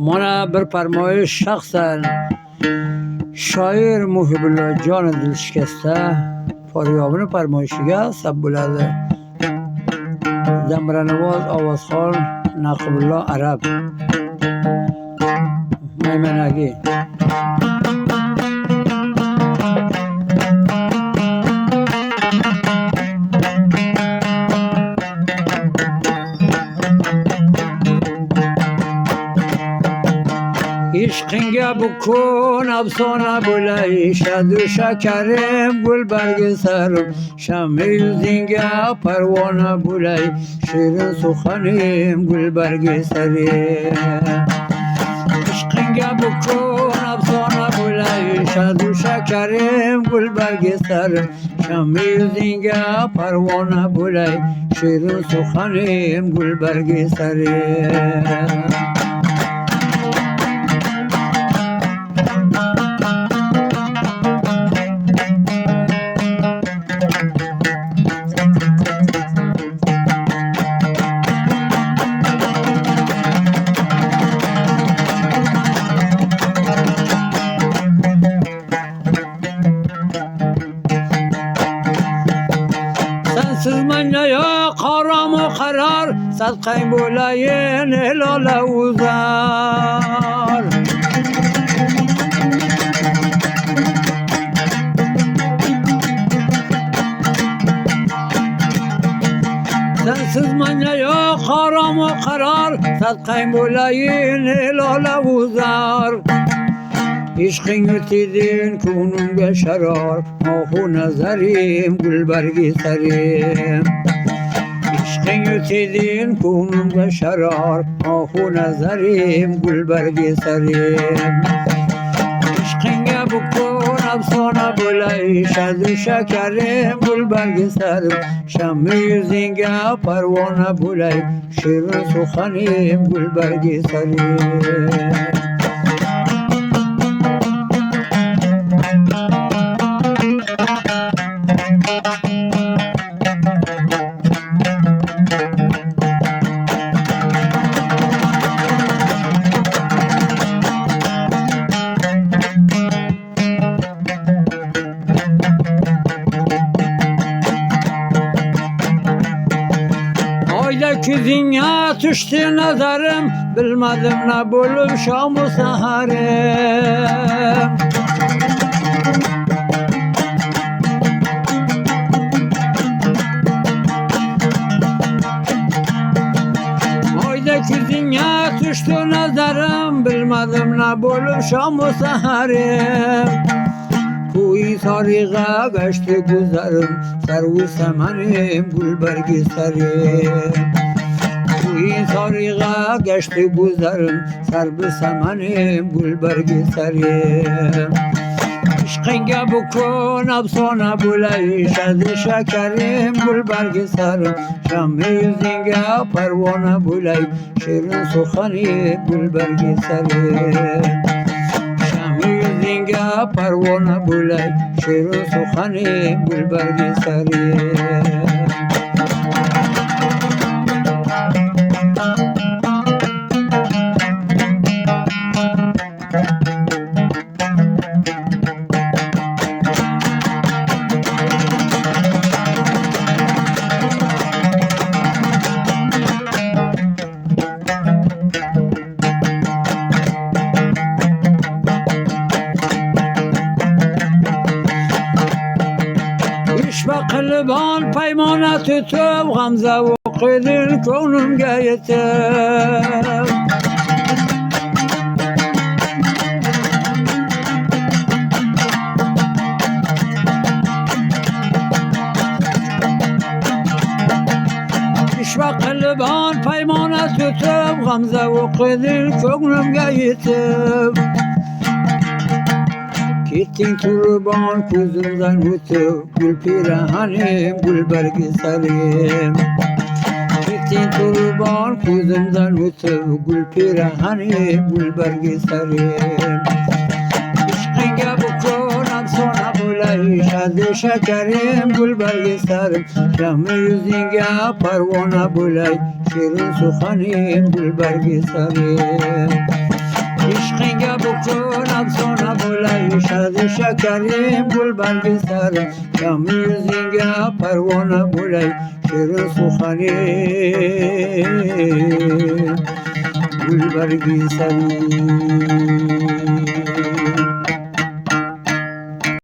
مانا بر فرمایش شخصا شاعر محب الله جان دل شکسته فاریابان فرمایشیگه سب بلده زمرنواز آوازخان نقب الله عرب میمنگی عشقینگه بکن افسانه بلای شد و شکرم گل برگ سرم شمع یوزینگه پروانه بلای شیرین سخنیم گل برگ سرم عشقینگه بکن افسانه بلای شد و شکرم گل برگ سرم شمع یوزینگه پروانه بلای شیرین سخنیم گل برگ سرم سنسز من یا قرام و قرار صدقه بولاین هلال اوزار سنسز من یا قرام و قرار صدقه بولاین هلال اوزار عشقین تیدین کنون به شرار ماهو نظریم گل برگی سریم عشقین تیدین کنون به شرار ماهو نظریم گل برگی سریم عشقین بکن افسانه بلای شد و شکریم گل برگی سریم شمع یوزینگه پروانه بلای شیرین سخنیم گل برگی سریم که dünya düştü nazarım bilmedim ne bulup şam و seherim Oydaki dünya düştü nazarım bilmedim ne bulup şam و seherim کوی تاریغه گشت گذرم سر و سمنیم گل برگی سریم کوی تاریغه گشت گذرم سر به سمنیم گل برگی سریم عشقینگه بکن افسانه بلای شد شکریم گل برگی سرم شمع یوزینگه پروانه بلای شیرین سخنیم گل برگی سریم یوزینگه پروانه بلای شیرین سخنیم گل برگی سریم و قلبان پیمانت تو غمزه و قیدین کنم گیتم و قلبان پیمانت تو غمزه و قیدین کنم گیتم Gittin kurban kuzumdan hutu gül pirahanim gül bergi salim Gittin kurban kuzumdan hutu gül pirahanim gül bergi salim İşkınge bukun afsona bulay şad şekerim gül bergi salim Şamı yüzünge parvana bulay şirin suhanim gül bergi salim عشقینگه بکن افسانه بولای شاد شکریم گل برگ سر کمی زینگه پروانه بولای شیرین سخنی گل برگ سری